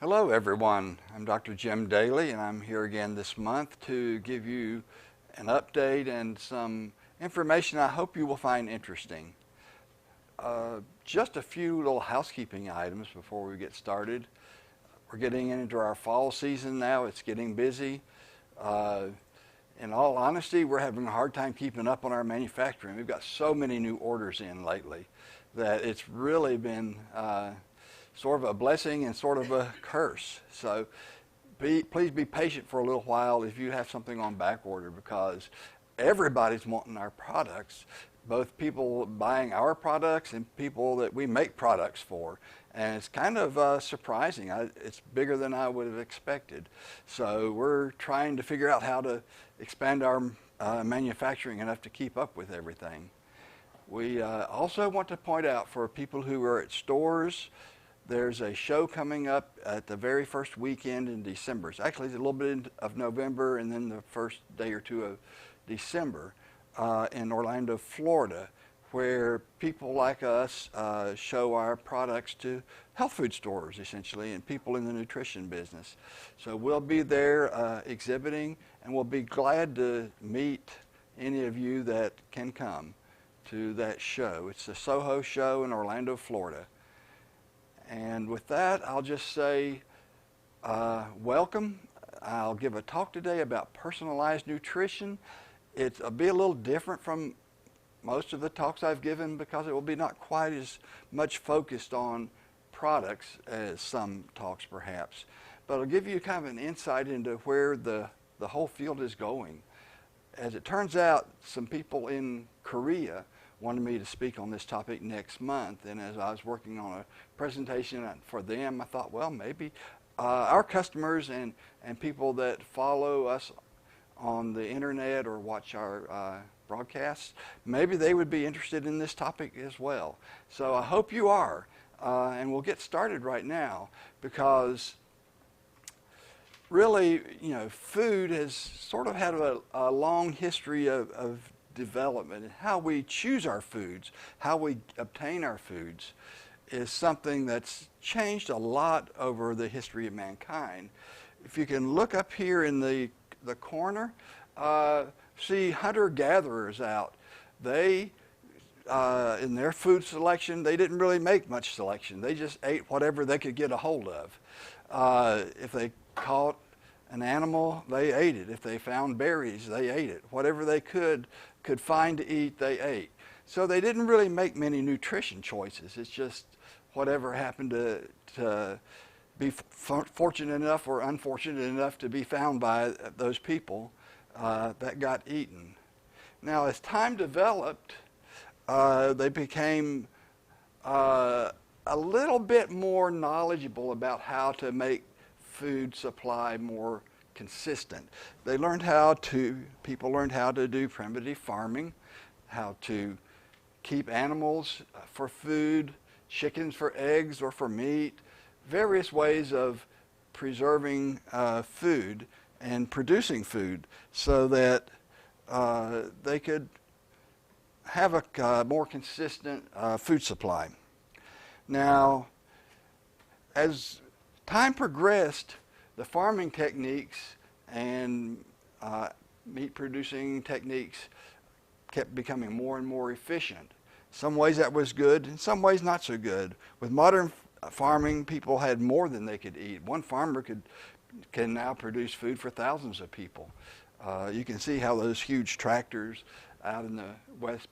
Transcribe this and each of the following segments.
Hello everyone, I'm Dr. Jim Daly and I'm here again this month to give you an update and some information I hope you will find interesting. Just a few little housekeeping items before we get started. We're getting into our fall season now, it's getting busy. In all honesty, we're having a hard time keeping up on our manufacturing. We've got so many new orders in lately that it's really been sort of a blessing and sort of a curse. So please be patient for a little while if you have something on back order, because everybody's wanting our products, both people buying our products and people that we make products for. And it's kind of surprising. It's bigger than I would have expected. So we're trying to figure out how to expand our manufacturing enough to keep up with everything. We also want to point out for people who are at stores, there's a show coming up at the very first weekend in December. It's actually a little bit of November and then the first day or two of December in Orlando, Florida, where people like us show our products to health food stores, essentially, and people in the nutrition business. So we'll be there exhibiting, and we'll be glad to meet any of you that can come to that show. It's the Soho show in Orlando, Florida. And with that, I'll just say welcome. I'll give a talk today about personalized nutrition. It'll be a little different from most of the talks I've given because it will be not quite as much focused on products as some talks perhaps. But it'll give you kind of an insight into where the whole field is going. As it turns out, some people in Korea wanted me to speak on this topic next month, and as I was working on a presentation for them, I thought, well, maybe our customers and people that follow us on the internet or watch our broadcasts, maybe they would be interested in this topic as well. So I hope you are, and we'll get started right now, because really, food has sort of had a long history of development, and how we choose our foods, how we obtain our foods, is something that's changed a lot over the history of mankind. If you can look up here in the corner, see hunter-gatherers out. They, in their food selection, they didn't really make much selection. They just ate whatever they could get a hold of. If they caught an animal, they ate it. If they found berries, they ate it. Whatever they could find to eat, they ate. So they didn't really make many nutrition choices. It's just whatever happened to be fortunate enough or unfortunate enough to be found by those people that got eaten. Now, as time developed, they became a little bit more knowledgeable about how to make food supply more consistent. People learned how to do primitive farming, how to keep animals for food, chickens for eggs or for meat, various ways of preserving food and producing food so that they could have a more consistent food supply. Now, as time progressed, the farming techniques and meat producing techniques kept becoming more and more efficient. Some ways that was good, in some ways not so good. With modern farming, people had more than they could eat. One farmer can now produce food for thousands of people. You can see how those huge tractors out in the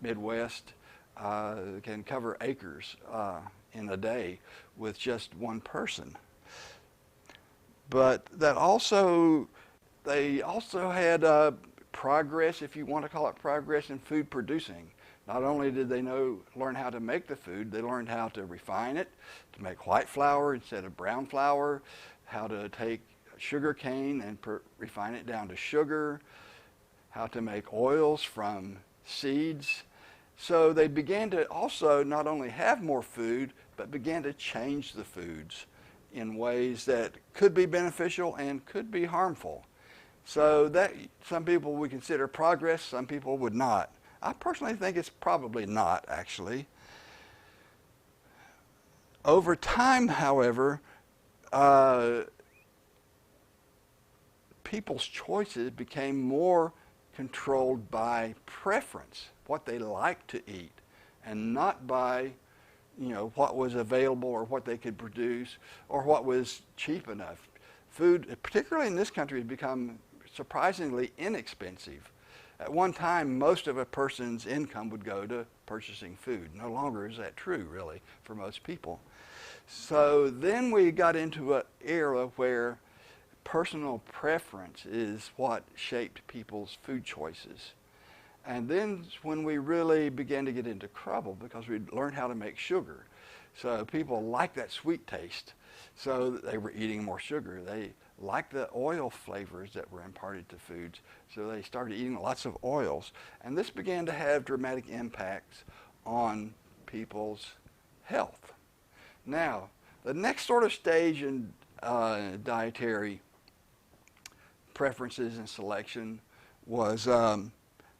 Midwest can cover acres in a day with just one person. But they also had progress, if you want to call it progress, in food producing. Not only did they learn how to make the food, they learned how to refine it, to make white flour instead of brown flour, how to take sugar cane and refine it down to sugar, how to make oils from seeds. So they began to also not only have more food, but began to change the foods in ways that could be beneficial and could be harmful. So that some people would consider progress, some people would not. I personally think it's probably not, actually. Over time, however, uh, people's choices became more controlled by preference, what they like to eat, and not by, what was available or what they could produce or what was cheap enough. Food, particularly in this country, has become surprisingly inexpensive. At one time, most of a person's income would go to purchasing food. No longer is that true, really, for most people. So then we got into an era where personal preference is what shaped people's food choices. And then when we really began to get into trouble because we learned how to make sugar. So people liked that sweet taste, so they were eating more sugar. They liked the oil flavors that were imparted to foods, so they started eating lots of oils. And this began to have dramatic impacts on people's health. Now, the next sort of stage in dietary preferences and selection was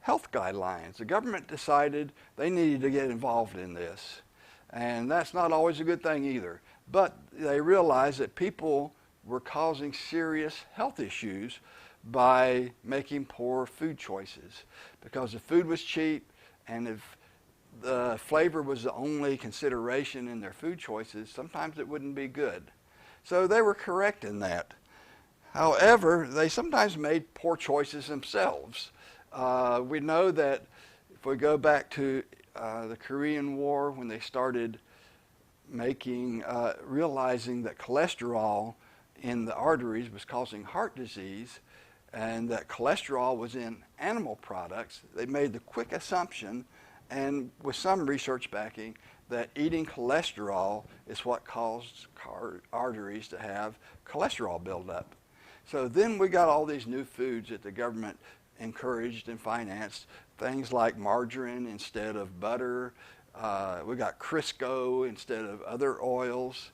health guidelines. The government decided they needed to get involved in this. And that's not always a good thing either. But they realized that people were causing serious health issues by making poor food choices. Because if food was cheap and if the flavor was the only consideration in their food choices, sometimes it wouldn't be good. So they were correct in that. However, they sometimes made poor choices themselves. We know that if we go back to the Korean War, when they started realizing that cholesterol in the arteries was causing heart disease, and that cholesterol was in animal products, they made the quick assumption, and with some research backing, that eating cholesterol is what caused arteries to have cholesterol buildup. So then we got all these new foods that the government encouraged and financed, things like margarine instead of butter. We got Crisco instead of other oils.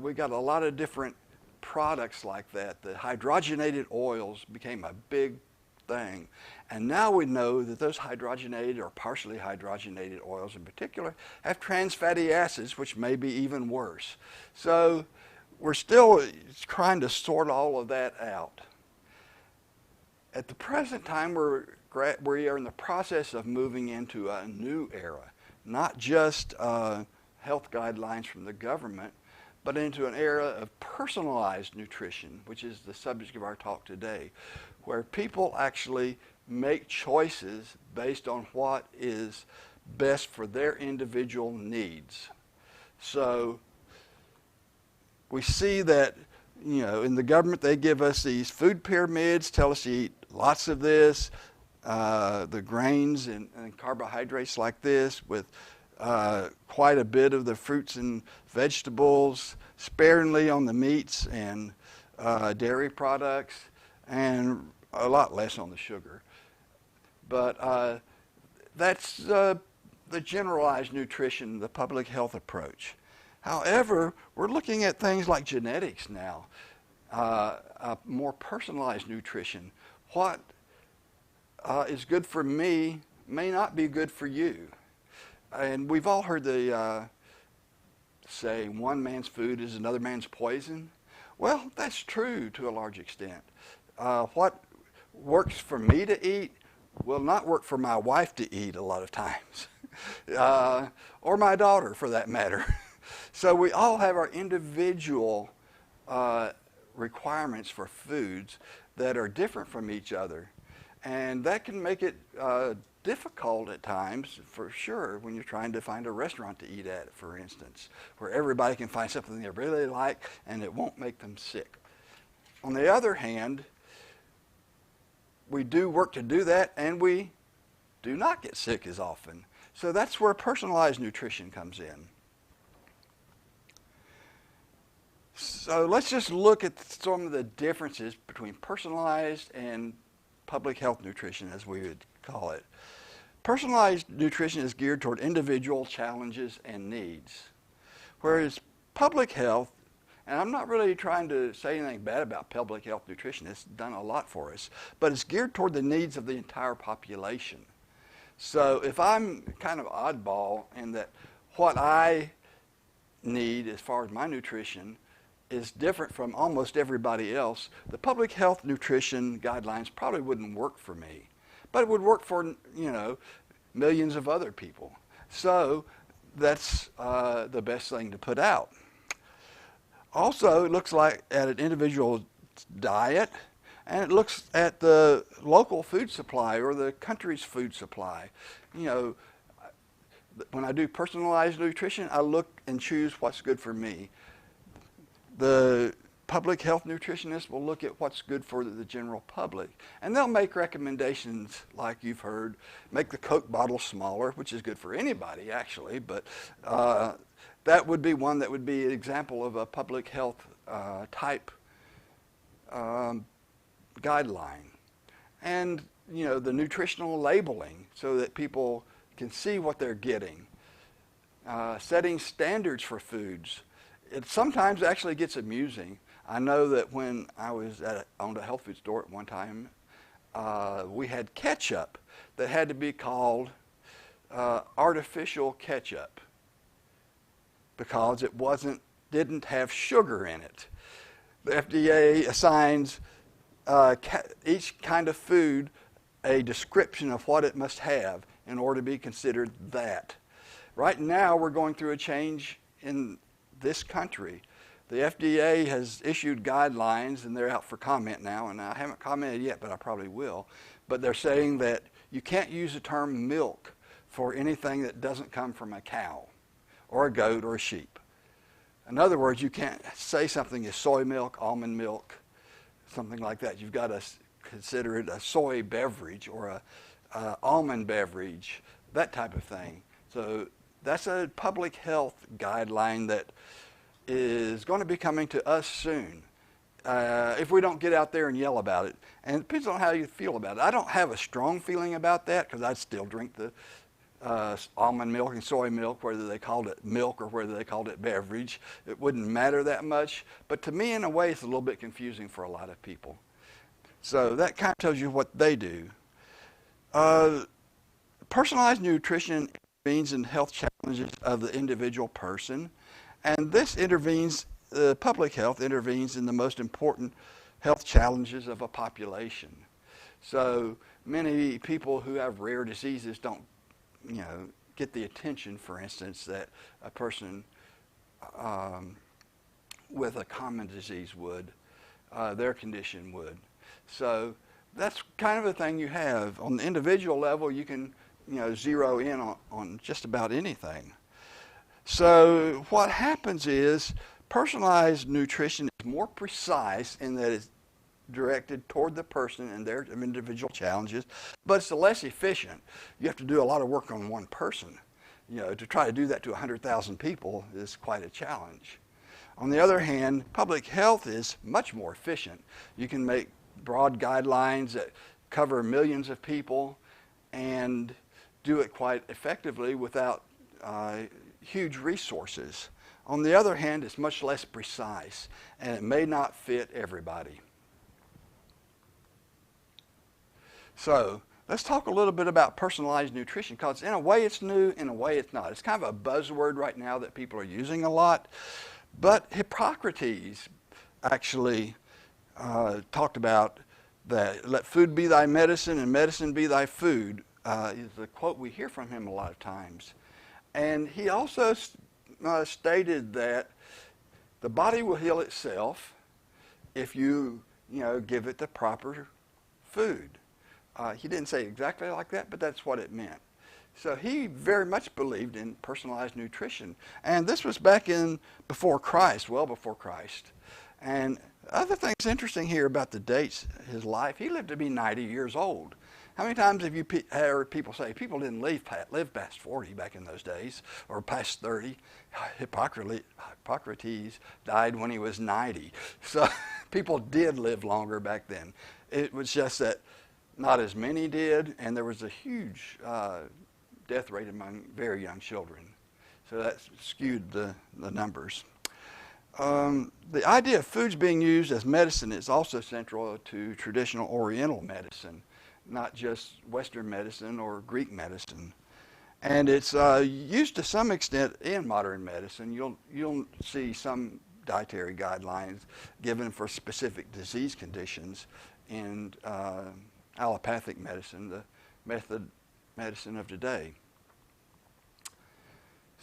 We got a lot of different products like that. The hydrogenated oils became a big thing. And now we know that those hydrogenated or partially hydrogenated oils in particular have trans fatty acids, which may be even worse. So we're still trying to sort all of that out. At the present time, we are in the process of moving into a new era, not just health guidelines from the government, but into an era of personalized nutrition, which is the subject of our talk today, where people actually make choices based on what is best for their individual needs. So we see that, in the government, they give us these food pyramids, tell us to eat lots of this, the grains and carbohydrates like this, with quite a bit of the fruits and vegetables, sparingly on the meats and dairy products, and a lot less on the sugar. But that's the generalized nutrition, the public health approach. However, we're looking at things like genetics now, more personalized nutrition. What is good for me may not be good for you. And we've all heard the say, one man's food is another man's poison. Well, that's true to a large extent. What works for me to eat will not work for my wife to eat a lot of times, or my daughter for that matter. So we all have our individual requirements for foods that are different from each other. And that can make it difficult at times, for sure, when you're trying to find a restaurant to eat at, for instance, where everybody can find something they really like and it won't make them sick. On the other hand, we do work to do that, and we do not get sick as often. So that's where personalized nutrition comes in. So let's just look at some of the differences between personalized and public health nutrition, as we would call it. Personalized nutrition is geared toward individual challenges and needs, whereas public health, and I'm not really trying to say anything bad about public health nutrition, it's done a lot for us, but it's geared toward the needs of the entire population. So if I'm kind of oddball in that what I need as far as my nutrition is different from almost everybody else, the public health nutrition guidelines probably wouldn't work for me, but it would work for, millions of other people. So that's the best thing to put out. Also, it looks like at an individual diet, and it looks at the local food supply or the country's food supply. When I do personalized nutrition, I look and choose what's good for me. The public health nutritionist will look at what's good for the general public. And they'll make recommendations like you've heard, make the Coke bottle smaller, which is good for anybody actually, but that would be one that would be an example of a public health type guideline. And the nutritional labeling so that people can see what they're getting. Setting standards for foods. It sometimes actually gets amusing. I know that when I was owned a health food store at one time, we had ketchup that had to be called artificial ketchup because it didn't have sugar in it. The FDA assigns each kind of food a description of what it must have in order to be considered that. Right now, we're going through a change in this country. The FDA has issued guidelines, and they're out for comment now, and I haven't commented yet, but I probably will. But they're saying that you can't use the term milk for anything that doesn't come from a cow or a goat or a sheep. In other words, you can't say something is soy milk, almond milk, something like that. You've got to consider it a soy beverage or a almond beverage, that type of thing. So that's a public health guideline that is going to be coming to us soon if we don't get out there and yell about it. And it depends on how you feel about it. I don't have a strong feeling about that because I'd still drink the almond milk and soy milk, whether they called it milk or whether they called it beverage. It wouldn't matter that much. But to me, in a way, it's a little bit confusing for a lot of people. So that kind of tells you what they do. Personalized nutrition intervenes in health challenges of the individual person. And this public health intervenes in the most important health challenges of a population. So many people who have rare diseases don't, get the attention, for instance, that a person with a common disease would, their condition would. So that's kind of a thing you have. On the individual level, you can, zero in on just about anything. So what happens is personalized nutrition is more precise in that it's directed toward the person and their individual challenges, but it's less efficient. You have to do a lot of work on one person. To try to do that to 100,000 people is quite a challenge. On the other hand, public health is much more efficient. You can make broad guidelines that cover millions of people and do it quite effectively without huge resources. On the other hand, it's much less precise, and it may not fit everybody. So let's talk a little bit about personalized nutrition, because in a way it's new, in a way it's not. It's kind of a buzzword right now that people are using a lot. But Hippocrates actually talked about that, let food be thy medicine and medicine be thy food, is the quote we hear from him a lot of times. And he also stated that the body will heal itself if you, give it the proper food. He didn't say exactly like that, but that's what it meant. So he very much believed in personalized nutrition. And this was back in before Christ, well before Christ. And other things interesting here about the dates of his life, he lived to be 90 years old. How many times have you heard people say people didn't live past 40 back in those days, or past 30? Hippocrates died when he was 90. So people did live longer back then. It was just that not as many did, and there was a huge death rate among very young children. So that skewed the numbers. The idea of foods being used as medicine is also central to traditional Oriental medicine, not just Western medicine or Greek medicine. And it's used to some extent in modern medicine. You'll see some dietary guidelines given for specific disease conditions in allopathic medicine, the method medicine of today.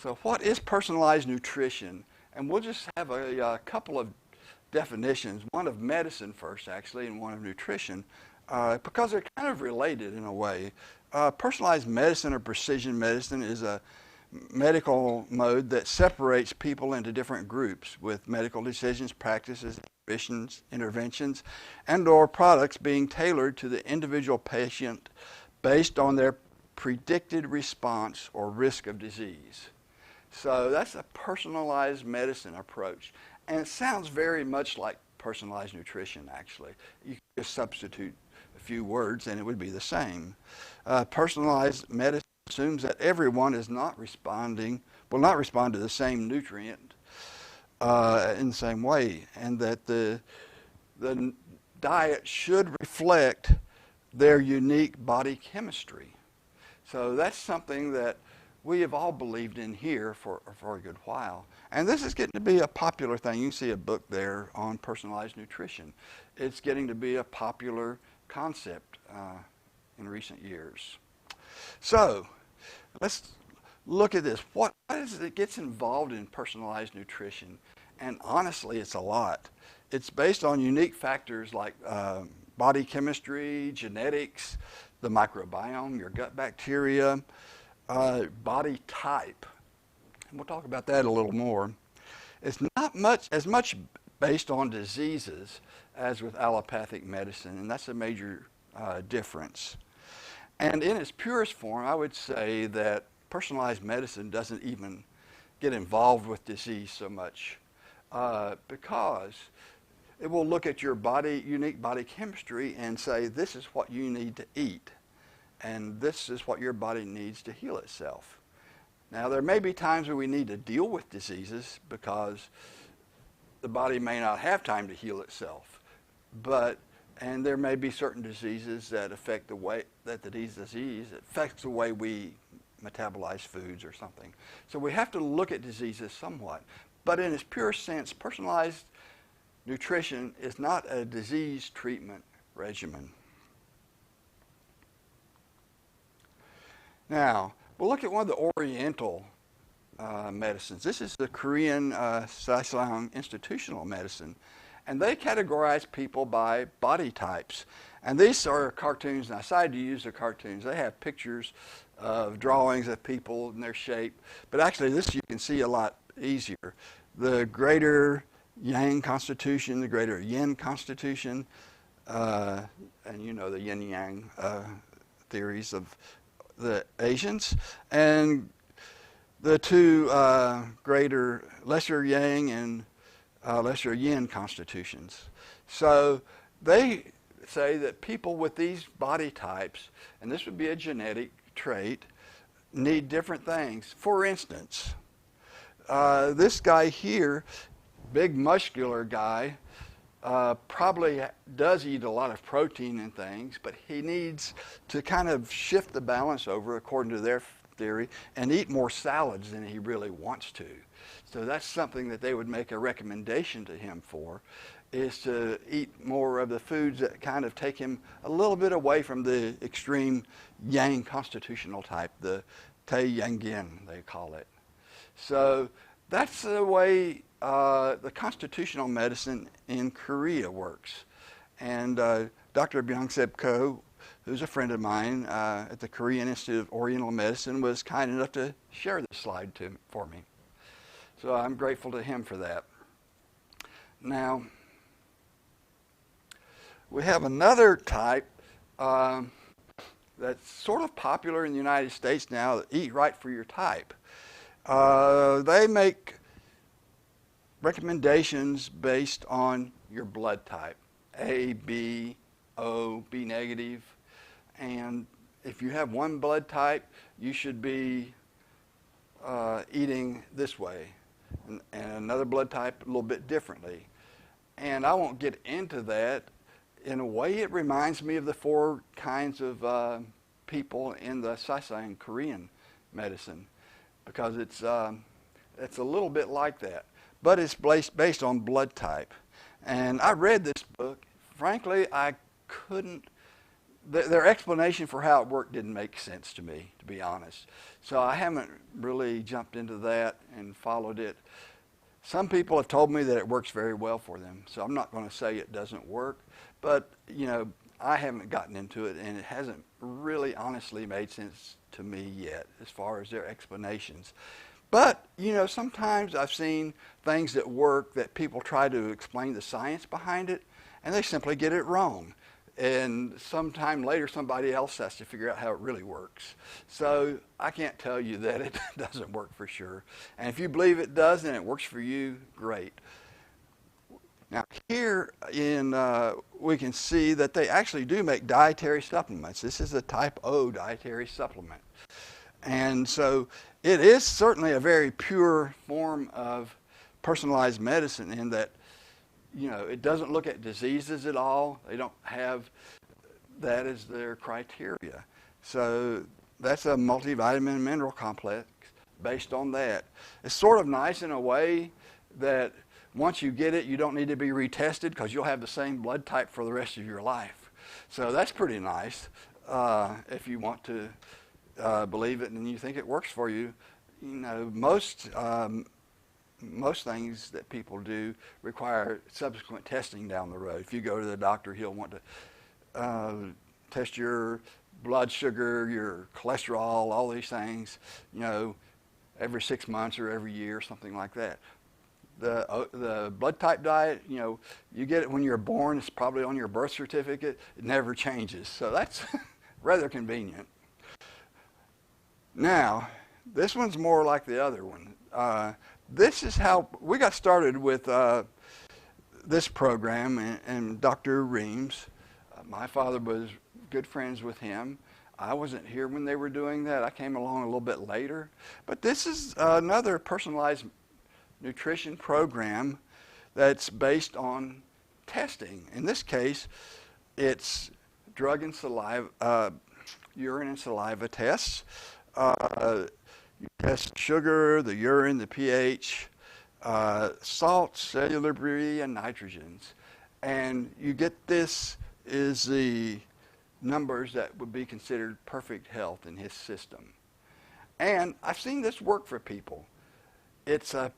So what is personalized nutrition? And we'll just have a couple of definitions, one of medicine first actually and one of nutrition, because they're kind of related in a way. Personalized medicine or precision medicine is a medical mode that separates people into different groups with medical decisions, practices, interventions, and or products being tailored to the individual patient based on their predicted response or risk of disease. So that's a personalized medicine approach. And it sounds very much like personalized nutrition, actually. You can just substitute a few words and it would be the same. Personalized medicine assumes that everyone is will not respond to the same nutrient in the same way, and that the diet should reflect their unique body chemistry. So that's something that we have all believed in here for a good while. And this is getting to be a popular thing. You can see a book there on personalized nutrition. It's getting to be a popular concept in recent years. So let's look at this. What is it gets involved in personalized nutrition? And honestly, it's a lot. It's based on unique factors like body chemistry, genetics, the microbiome, your gut bacteria, body type. And we'll talk about that a little more. It's not as much based on diseases as with allopathic medicine, and that's a major difference. And in its purest form, I would say that personalized medicine doesn't even get involved with disease so much because it will look at your unique body chemistry and say, this is what you need to eat, and this is what your body needs to heal itself. Now, there may be times where we need to deal with diseases because the body may not have time to heal itself, and there may be certain diseases that affect the way that affects the way we metabolize foods or something. So we have to look at diseases somewhat. But in its purest sense, personalized nutrition is not a disease treatment regimen. Now, we'll look at one of the Oriental medicines. This is the Korean Saisang institutional medicine. And they categorize people by body types. And these are cartoons, and I decided to use the cartoons. They have pictures of drawings of people and their shape. But actually, this you can see a lot easier. The greater Yang constitution, the greater Yin constitution, and you know the yin-yang theories of the Asians, and the two lesser Yang and lesser Yin constitutions. So they say that people with these body types, and this would be a genetic trait, need different things. For instance, this guy here, big muscular guy, probably does eat a lot of protein and things, but he needs to kind of shift the balance over, according to their theory, and eat more salads than he really wants to. So that's something that they would make a recommendation to him for, is to eat more of the foods that kind of take him a little bit away from the extreme Yang constitutional type, the Tae-Yang-Yin, they call it. So that's the way the constitutional medicine in Korea works. And Dr. Byung-Sep Ko, who's a friend of mine at the Korean Institute of Oriental Medicine, was kind enough to share this slide for me. So I'm grateful to him for that. Now, we have another type that's sort of popular in the United States now, Eat Right for Your Type. They make recommendations based on your blood type, A, B, O, B negative. And if you have one blood type, you should be eating this way, and another blood type a little bit differently. And I won't get into that. In a way, it reminds me of the four kinds of people in the Saisang Korean medicine, because it's a little bit like that. but it's based on blood type. And I read this book. Frankly, I couldn't, their explanation for how it worked didn't make sense to me, to be honest. So I haven't really jumped into that and followed it. Some people have told me that it works very well for them, so I'm not going to say it doesn't work, but I haven't gotten into it, and it hasn't really honestly made sense to me yet as far as their explanations. But, sometimes I've seen things that work that people try to explain the science behind it, and they simply get it wrong. And sometime later, somebody else has to figure out how it really works. So I can't tell you that it doesn't work for sure. And if you believe it does and it works for you, great. Now here we can see that they actually do make dietary supplements. This is a type O dietary supplement. And so it is certainly a very pure form of personalized medicine in that, it doesn't look at diseases at all. They don't have that as their criteria. So that's a multivitamin mineral complex based on that. It's sort of nice in a way that once you get it, you don't need to be retested because you'll have the same blood type for the rest of your life. So that's pretty nice if you want to believe it and you think it works for you. Most things that people do require subsequent testing down the road. If you go to the doctor, he'll want to test your blood sugar, your cholesterol, all these things, every 6 months or every year, something like that. The blood type diet, you get it when you're born. It's probably on your birth certificate. It never changes. So that's rather convenient. Now, this one's more like the other one. This is how we got started with this program, and Dr. Reams. My father was good friends with him. I wasn't here when they were doing that. I came along a little bit later. But this is another personalized nutrition program that's based on testing. In this case, it's drug and saliva, urine and saliva tests. You test sugar, the urine, the pH, salt, cellular debris, and nitrogens. And you get this is the numbers that would be considered perfect health in his system. And I've seen this work for people. It's a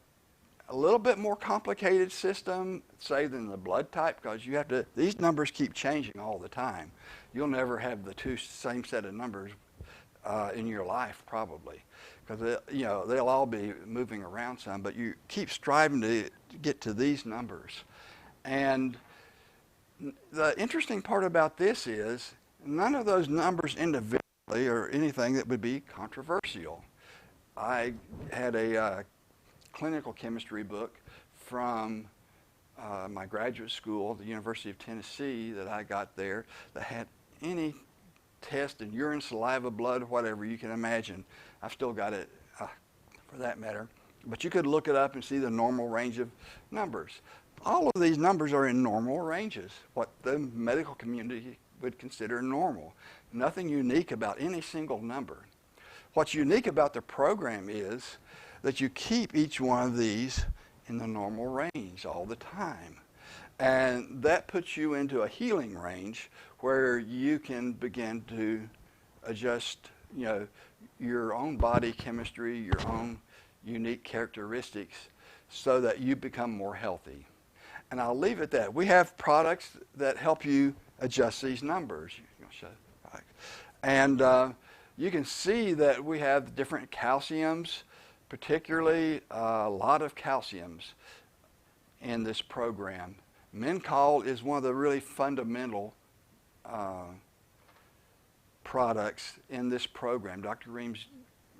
little bit more complicated system, say, than the blood type, because you have to, these numbers keep changing all the time. You'll never have the same set of numbers in your life, probably, because they'll all be moving around some, but you keep striving to get to these numbers. And the interesting part about this is none of those numbers individually are anything that would be controversial. I had a clinical chemistry book from my graduate school, the University of Tennessee, that I got there, that had any test in urine, saliva, blood, whatever you can imagine. I've still got it for that matter. But you could look it up and see the normal range of numbers. All of these numbers are in normal ranges, what the medical community would consider normal. Nothing unique about any single number. What's unique about the program is that you keep each one of these in the normal range all the time. And that puts you into a healing range where you can begin to adjust, your own body chemistry, your own unique characteristics so that you become more healthy. And I'll leave it at that. We have products that help you adjust these numbers. And you can see that we have different calciums, particularly a lot of calciums in this program. Mencol is one of the really fundamental products in this program. Dr. Reams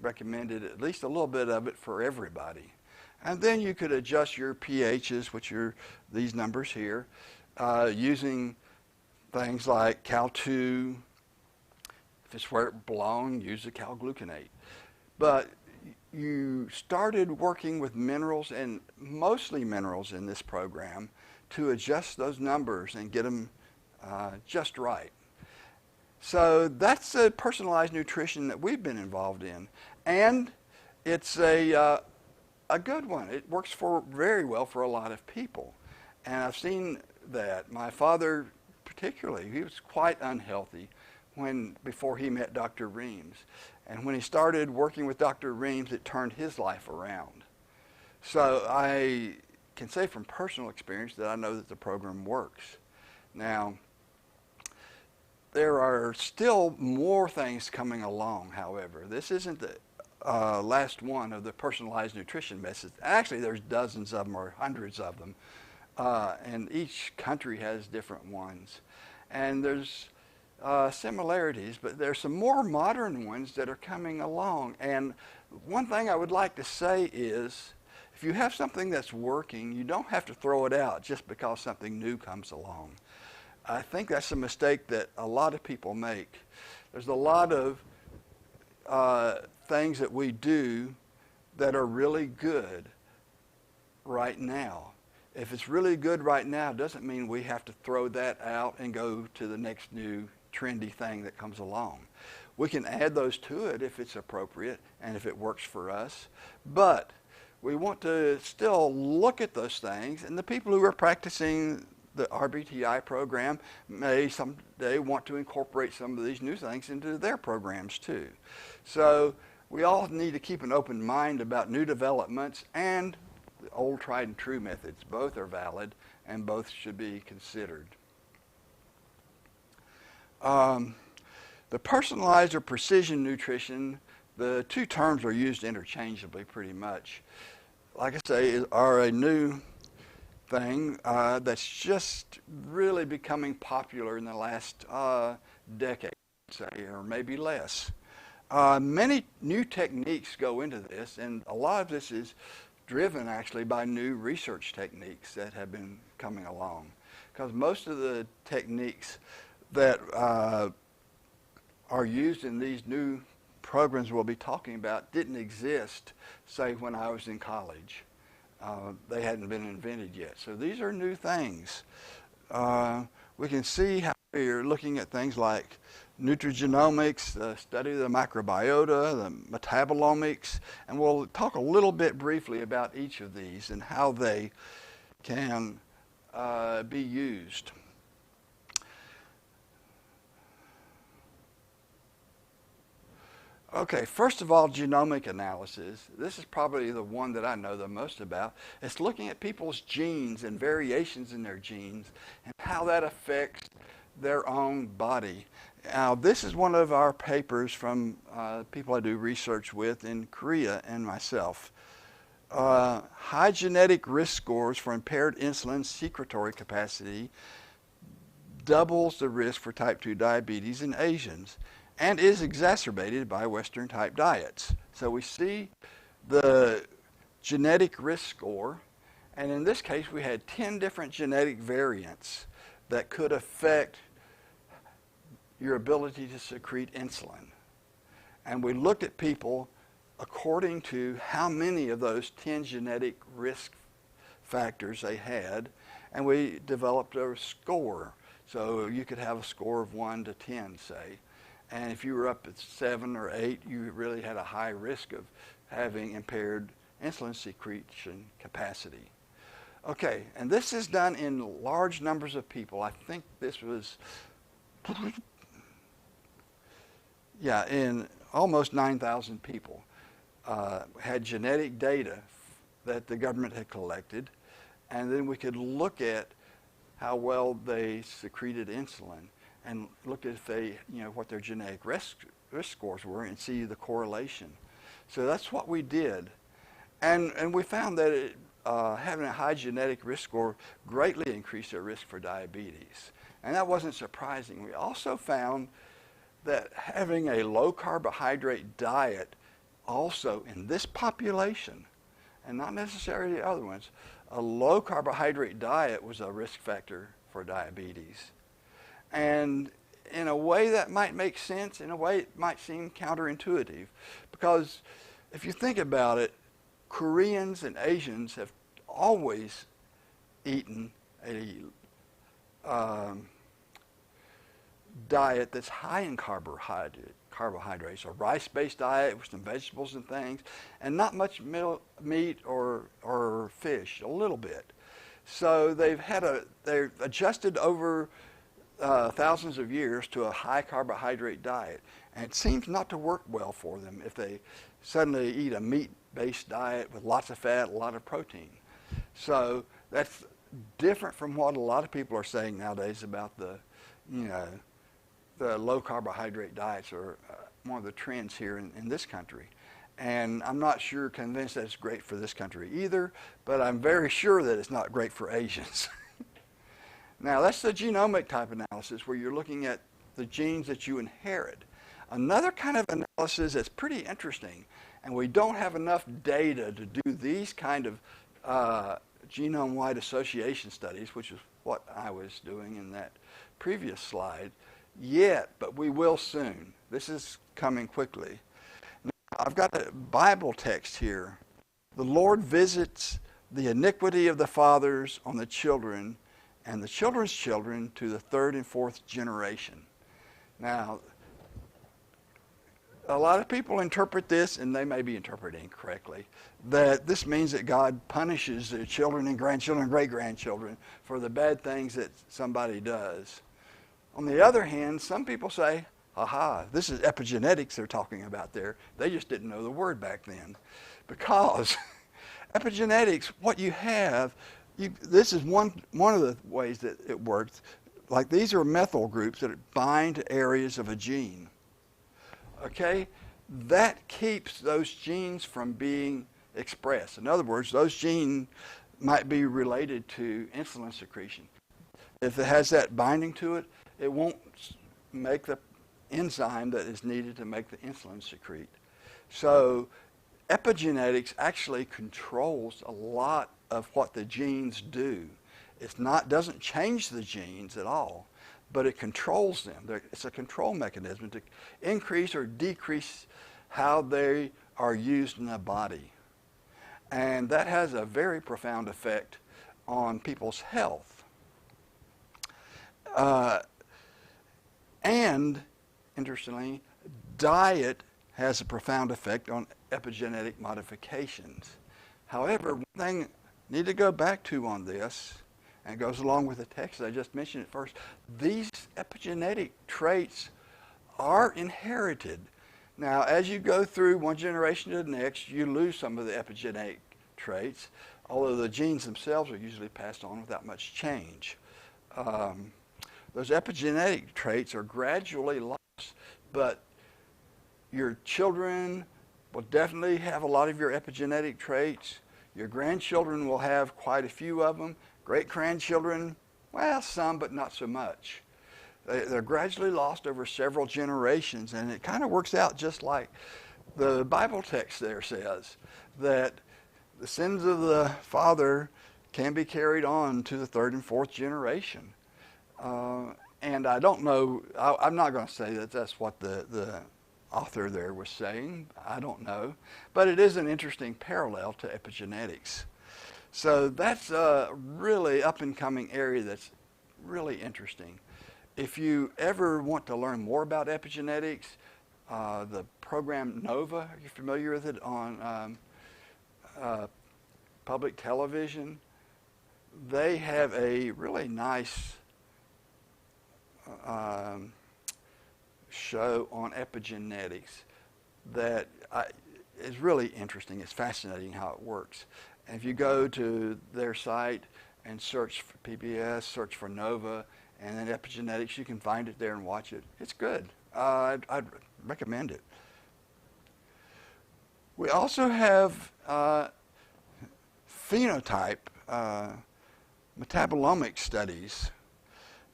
recommended at least a little bit of it for everybody. And then you could adjust your pHs, which are these numbers here, using things like Cal2. If it's where it belongs, use the calgluconate. But you started working with minerals, and mostly minerals in this program, to adjust those numbers and get them just right. So that's a personalized nutrition that we've been involved in. And it's a a good one. It works very well for a lot of people. And I've seen that. My father particularly, he was quite unhealthy before he met Dr. Reams. And when he started working with Dr. Reams, it turned his life around. So I can say from personal experience that I know that the program works. Now, there are still more things coming along, however. This isn't the last one of the personalized nutrition methods. Actually, there's dozens of them or hundreds of them, and each country has different ones. And there's similarities, but there's some more modern ones that are coming along. And one thing I would like to say is, if you have something that's working, you don't have to throw it out just because something new comes along. I think that's a mistake that a lot of people make. There's a lot of things that we do that are really good right now. If it's really good right now, it doesn't mean we have to throw that out and go to the next new trendy thing that comes along. We can add those to it if it's appropriate and if it works for us, but we want to still look at those things, and the people who are practicing the RBTI program may someday want to incorporate some of these new things into their programs too. So we all need to keep an open mind about new developments and the old tried and true methods. Both are valid and both should be considered. The personalized or precision nutrition, the two terms are used interchangeably pretty much. Like I say, are a new thing that's just really becoming popular in the last decade, say, or maybe less. Many new techniques go into this, and a lot of this is driven actually by new research techniques that have been coming along. Because most of the techniques that are used in these new programs we'll be talking about didn't exist, say, when I was in college. They hadn't been invented yet. So these are new things. We can see how we're looking at things like nutrigenomics, the study of the microbiota, the metabolomics, and we'll talk a little bit briefly about each of these and how they can be used. Okay, first of all, genomic analysis. This is probably the one that I know the most about. It's looking at people's genes and variations in their genes and how that affects their own body. Now, this is one of our papers from people I do research with in Korea and myself. High genetic risk scores for impaired insulin secretory capacity doubles the risk for type 2 diabetes in Asians, and is exacerbated by Western type diets. So we see the genetic risk score, and in this case we had 10 different genetic variants that could affect your ability to secrete insulin. And we looked at people according to how many of those 10 genetic risk factors they had, and we developed a score. So you could have a score of 1 to 10, say. And if you were up at 7 or 8, you really had a high risk of having impaired insulin secretion capacity. Okay, and this is done in large numbers of people. I think this was, in almost 9,000 people had genetic data that the government had collected, and then we could look at how well they secreted insulin and look at if they, what their genetic risk scores were and see the correlation. So that's what we did. And we found that having a high genetic risk score greatly increased their risk for diabetes. And that wasn't surprising. We also found that having a low carbohydrate diet also in this population, and not necessarily the other ones, a low carbohydrate diet was a risk factor for diabetes. And in a way that might make sense, in a way it might seem counterintuitive, because if you think about it, Koreans and Asians have always eaten a diet that's high in carbohydrates. carbohydrates. A rice-based diet with some vegetables and things, and not much meat or fish, a little bit. So they've adjusted over thousands of years to a high carbohydrate diet, and it seems not to work well for them if they suddenly eat a meat-based diet with lots of fat, a lot of protein. So that's different from what a lot of people are saying nowadays about the low carbohydrate diets are one of the trends here in this country. And I'm not convinced that it's great for this country either, but I'm very sure that it's not great for Asians. Now, that's the genomic type analysis where you're looking at the genes that you inherit. Another kind of analysis that's pretty interesting, and we don't have enough data to do these kind of genome-wide association studies, which is what I was doing in that previous slide, yet, but we will soon. This is coming quickly. Now, I've got a Bible text here. The Lord visits the iniquity of the fathers on the children and the children's children to the third and fourth generation. Now, a lot of people interpret this, and they may be interpreting correctly, that this means that God punishes their children and grandchildren and great-grandchildren for the bad things that somebody does. On the other hand, some people say, aha, this is epigenetics they're talking about there. They just didn't know the word back then. Because epigenetics, what you have, this is one of the ways that it works. Like these are methyl groups that bind to areas of a gene. Okay? That keeps those genes from being expressed. In other words, those genes might be related to insulin secretion. If it has that binding to it, it won't make the enzyme that is needed to make the insulin secrete. So epigenetics actually controls a lot of what the genes do. Doesn't change the genes at all, but it controls them. It's a control mechanism to increase or decrease how they are used in the body. And that has a very profound effect on people's health. And, interestingly, diet has a profound effect on epigenetic modifications. However, one thing I need to go back to on this, and it goes along with the text I just mentioned at first, these epigenetic traits are inherited. Now, as you go through one generation to the next, you lose some of the epigenetic traits, although the genes themselves are usually passed on without much change. Those epigenetic traits are gradually lost, but your children will definitely have a lot of your epigenetic traits. Your grandchildren will have quite a few of them. Great-grandchildren, well, some, but not so much. They're gradually lost over several generations, and it kind of works out just like the Bible text there says, that the sins of the father can be carried on to the third and fourth generation. And I don't know, I'm not going to say that that's what the author there was saying. I don't know. But it is an interesting parallel to epigenetics. So that's a really up-and-coming area that's really interesting. If you ever want to learn more about epigenetics, the program NOVA, are you familiar with it, on public television? They have a really nice show on epigenetics that is really interesting. It's fascinating how it works. And if you go to their site and search for PBS, search for NOVA, and then epigenetics, you can find it there and watch it. It's good. I'd recommend it. We also have phenotype metabolomics studies.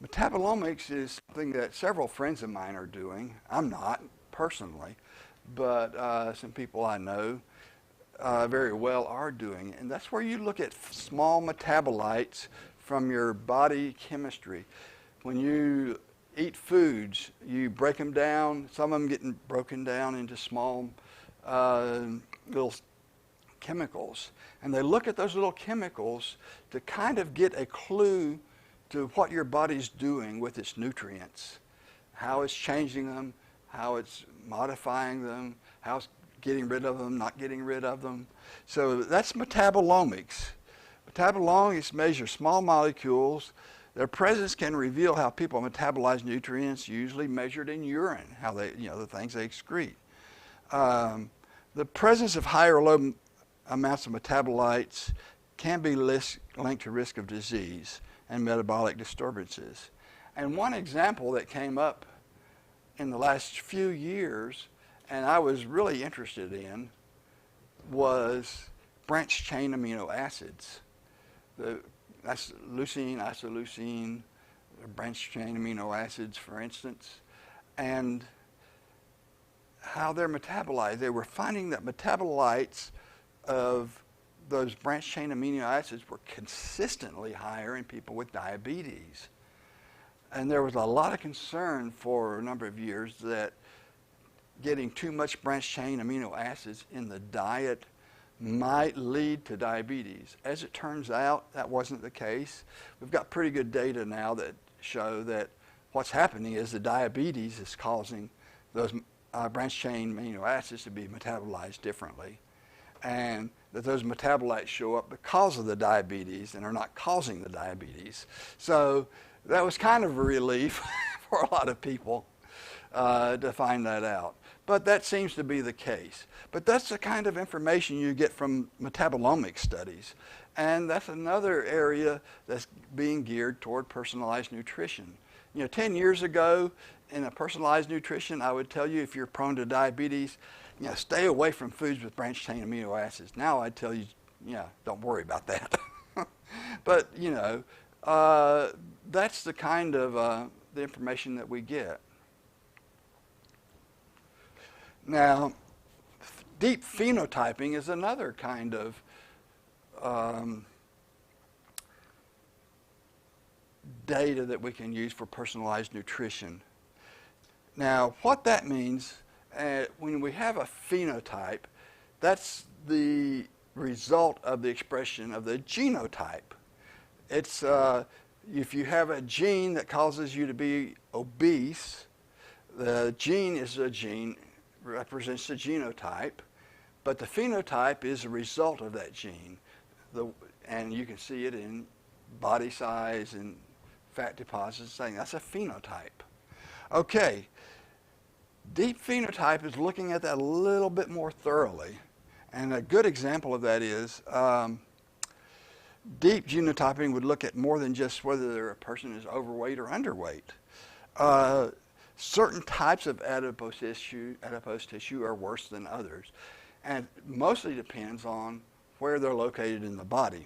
Metabolomics is something that several friends of mine are doing. I'm not, personally, but some people I know very well are doing. And that's where you look at small metabolites from your body chemistry. When you eat foods, you break them down. Some of them getting broken down into small little chemicals. And they look at those little chemicals to kind of get a clue to what your body's doing with its nutrients, how it's changing them, how it's modifying them, how it's getting rid of them, not getting rid of them. So that's metabolomics. Metabolomics measures small molecules. Their presence can reveal how people metabolize nutrients, usually measured in urine, how they, the things they excrete. The presence of high or low amounts of metabolites can be linked to risk of disease and metabolic disturbances. And one example that came up in the last few years, and I was really interested in, was branched chain amino acids. That's leucine, isoleucine, branched chain amino acids, for instance, and how they're metabolized. They were finding that metabolites of those branched chain amino acids were consistently higher in people with diabetes. And there was a lot of concern for a number of years that getting too much branched chain amino acids in the diet might lead to diabetes. As it turns out, that wasn't the case. We've got pretty good data now that show that what's happening is the diabetes is causing those branched chain amino acids to be metabolized differently, and that those metabolites show up because of the diabetes and are not causing the diabetes. So that was kind of a relief for a lot of people to find that out. But that seems to be the case. But that's the kind of information you get from metabolomic studies. And that's another area that's being geared toward personalized nutrition. 10 years ago, in a personalized nutrition, I would tell you if you're prone to diabetes, stay away from foods with branched chain amino acids. Now I'd tell you, don't worry about that. But, that's the kind of the information that we get. Now, deep phenotyping is another kind of data that we can use for personalized nutrition. Now, what that means, when we have a phenotype, that's the result of the expression of the genotype. It's if you have a gene that causes you to be obese, the gene represents the genotype, but the phenotype is a result of that gene. And you can see it in body size and fat deposits, saying that's a phenotype. Okay, deep phenotype is looking at that a little bit more thoroughly. And a good example of that is deep genotyping would look at more than just whether a person is overweight or underweight. Certain types of adipose tissue are worse than others, and mostly depends on where they're located in the body.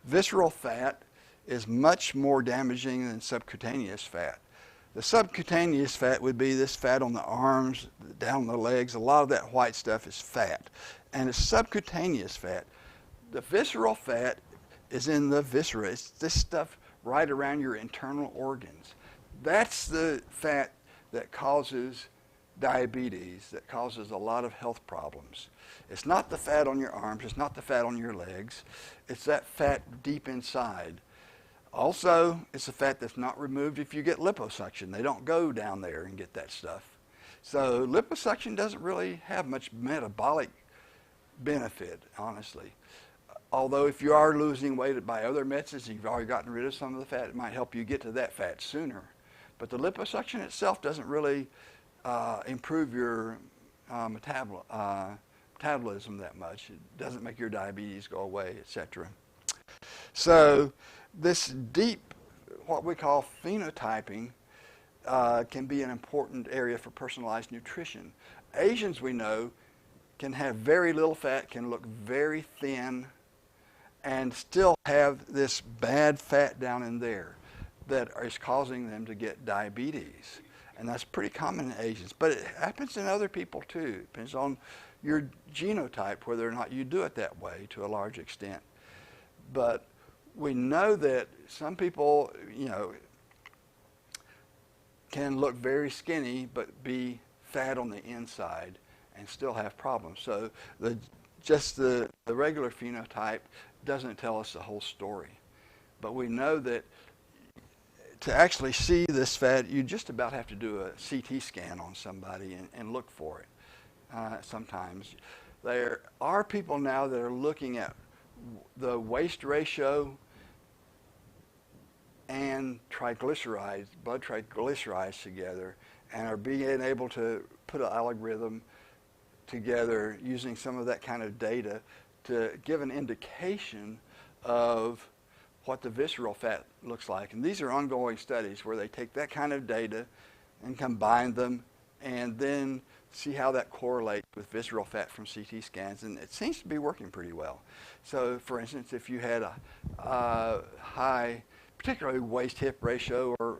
Visceral fat is much more damaging than subcutaneous fat. The subcutaneous fat would be this fat on the arms, down the legs. A lot of that white stuff is fat, and it's subcutaneous fat. The visceral fat is in the viscera. It's this stuff right around your internal organs. That's the fat that causes diabetes, that causes a lot of health problems. It's not the fat on your arms, it's not the fat on your legs, it's that fat deep inside. Also, it's the fat that's not removed if you get liposuction. They don't go down there and get that stuff. So liposuction doesn't really have much metabolic benefit, honestly. Although if you are losing weight by other methods, you've already gotten rid of some of the fat, it might help you get to that fat sooner. But the liposuction itself doesn't really improve your metabolism that much. It doesn't make your diabetes go away, etc. So this deep, what we call phenotyping, can be an important area for personalized nutrition. Asians, we know, can have very little fat, can look very thin, and still have this bad fat down in there that is causing them to get diabetes. And that's pretty common in Asians. But it happens in other people too. It depends on your genotype, whether or not you do it that way to a large extent. But we know that some people, can look very skinny but be fat on the inside and still have problems. So the regular phenotype doesn't tell us the whole story. But we know that to actually see this fat, you just about have to do a CT scan on somebody and look for it. Sometimes there are people now that are looking at the waist ratio and triglycerides, blood triglycerides together, and are being able to put an algorithm together using some of that kind of data to give an indication of what the visceral fat looks like. And these are ongoing studies where they take that kind of data and combine them and then see how that correlates with visceral fat from CT scans. And it seems to be working pretty well. So, for instance, if you had a high, particularly waist-hip ratio or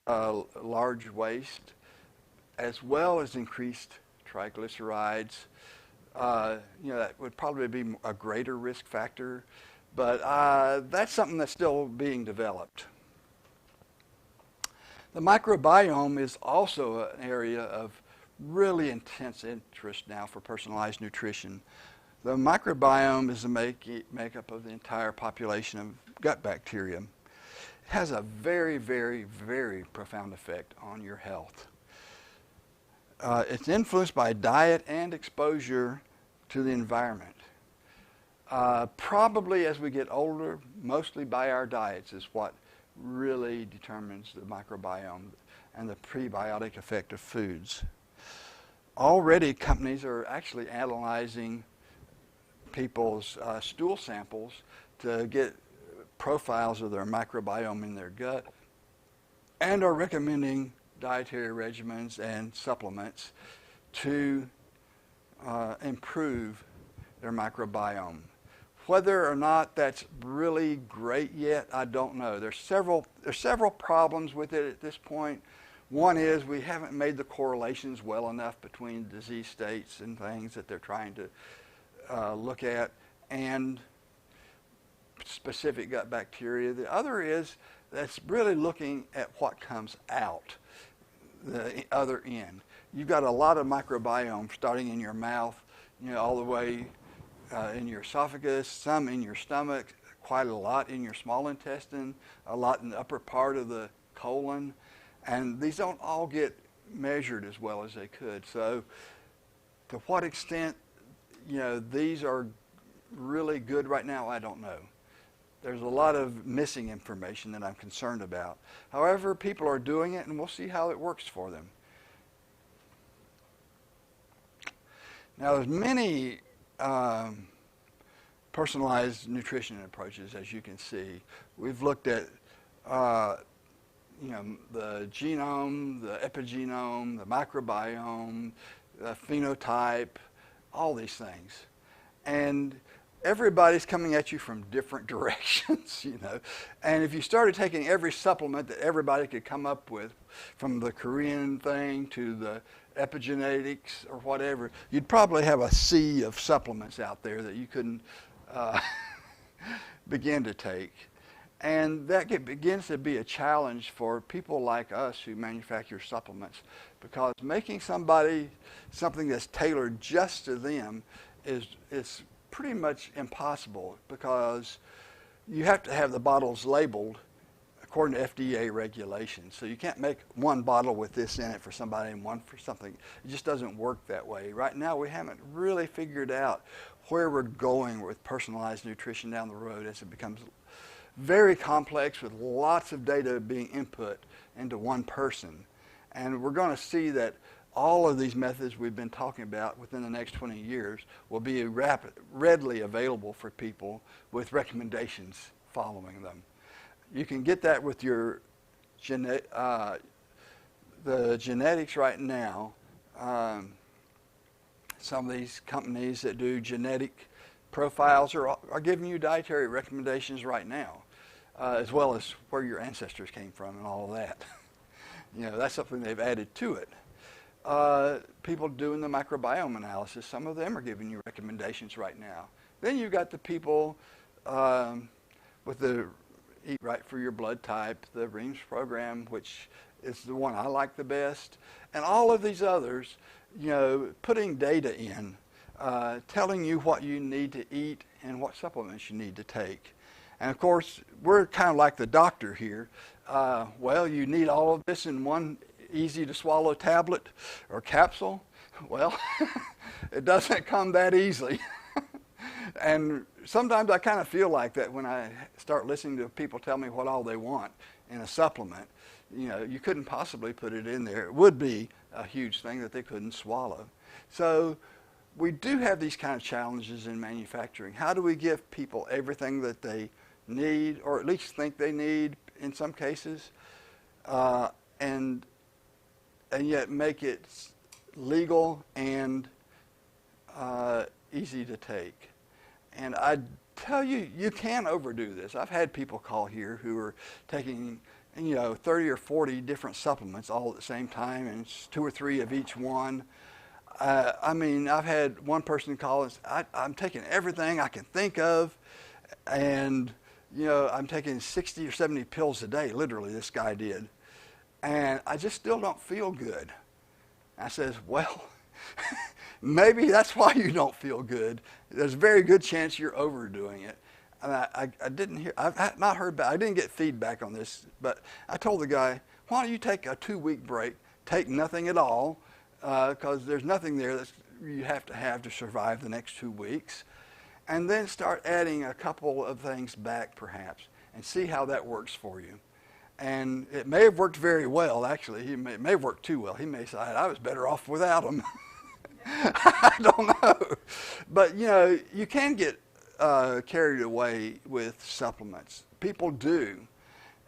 a large waist, as well as increased triglycerides, that would probably be a greater risk factor. But that's something that's still being developed. The microbiome is also an area of really intense interest now for personalized nutrition. The microbiome is the makeup of the entire population of gut bacteria. It has a very, very, very profound effect on your health. It's influenced by diet and exposure to the environment. Probably as we get older, mostly by our diets is what really determines the microbiome and the prebiotic effect of foods. Already companies are actually analyzing people's stool samples to get profiles of their microbiome in their gut and are recommending dietary regimens and supplements to improve their microbiome. Whether or not that's really great yet, I don't know. There's several problems with it at this point. One is we haven't made the correlations well enough between disease states and things that they're trying to look at and specific gut bacteria. The other is that's really looking at what comes out the other end. You've got a lot of microbiome starting in your mouth, all the way in your esophagus, some in your stomach, quite a lot in your small intestine, a lot in the upper part of the colon, and these don't all get measured as well as they could. So to what extent, these are really good right now, I don't know. There's a lot of missing information that I'm concerned about. However, people are doing it, and we'll see how it works for them. Now, there's many personalized nutrition approaches, as you can see. We've looked at the genome, the epigenome, the microbiome, the phenotype, all these things. And everybody's coming at you from different directions, And if you started taking every supplement that everybody could come up with, from the Korean thing to the epigenetics or whatever, you'd probably have a sea of supplements out there that you couldn't begin to take. And that begins to be a challenge for people like us who manufacture supplements, because making somebody something that's tailored just to them is pretty much impossible, because you have to have the bottles labeled according to FDA regulations. So you can't make one bottle with this in it for somebody and one for something. It just doesn't work that way. Right now we haven't really figured out where we're going with personalized nutrition down the road, as it becomes very complex with lots of data being input into one person. And we're going to see that all of these methods we've been talking about within the next 20 years will be readily available for people with recommendations following them. You can get that with your the genetics right now. Some of these companies that do genetic profiles are giving you dietary recommendations right now, as well as where your ancestors came from and all of that. That's something they've added to it. People doing the microbiome analysis, some of them are giving you recommendations right now. Then you've got the people with the Eat Right for Your Blood Type, the REAMS program, which is the one I like the best, and all of these others, putting data in, telling you what you need to eat and what supplements you need to take. And of course, we're kind of like the doctor here. Well, you need all of this in one easy to swallow tablet or capsule. Well, it doesn't come that easily. And sometimes I kind of feel like that when I start listening to people tell me what all they want in a supplement. You know, you couldn't possibly put it in there. It would be a huge thing that they couldn't swallow. So we do have these kind of challenges in manufacturing. How do we give people everything that they need, or at least think they need in some cases, and yet make it legal and easy to take? And I tell you, you can overdo this. I've had people call here who are taking 30 or 40 different supplements all at the same time, and it's 2 or 3 of each one. I mean, I've had one person call and say, I'm taking everything I can think of, and I'm taking 60 or 70 pills a day, literally, this guy did. And I just still don't feel good. I says, well, maybe that's why you don't feel good. There's a very good chance you're overdoing it. And I didn't hear, I've not heard back, I didn't get feedback on this, but I told the guy, why don't you take a 2-week break, take nothing at all, because there's nothing there that you have to survive the next 2 weeks, and then start adding a couple of things back perhaps, and see how that works for you. And it may have worked very well, actually. It may have worked too well. He may say, I was better off without them. I don't know. But, you can get carried away with supplements. People do.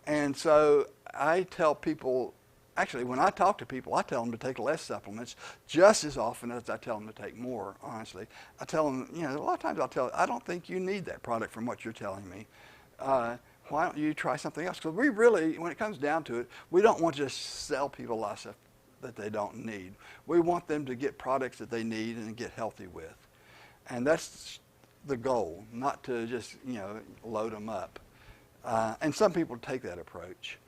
And so I tell people, actually, when I talk to people, I tell them to take less supplements just as often as I tell them to take more, honestly. I tell them, a lot of times I'll tell them, I don't think you need that product from what you're telling me. Why don't you try something else? Because we really, when it comes down to it, we don't want to just sell people a lot of stuff that they don't need. We want them to get products that they need and get healthy with. And that's the goal, not to just, load them up. And some people take that approach.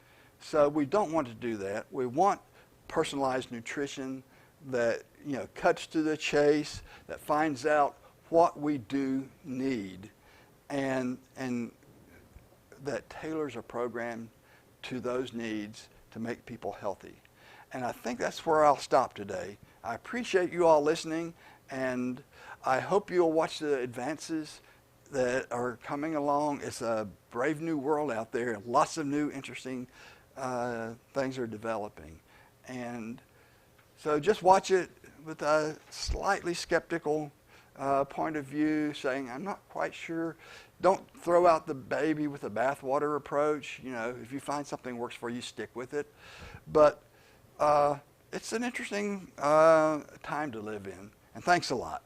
So we don't want to do that. We want personalized nutrition that, cuts to the chase, that finds out what we do need, and that tailors a program to those needs to make people healthy. And I think that's where I'll stop today. I appreciate you all listening, and I hope you'll watch the advances that are coming along. It's a brave new world out there, and lots of new interesting things are developing. And so just watch it with a slightly skeptical point of view, saying, I'm not quite sure. Don't throw out the baby with the bathwater approach. If you find something works for you, stick with it. But it's an interesting time to live in. And thanks a lot.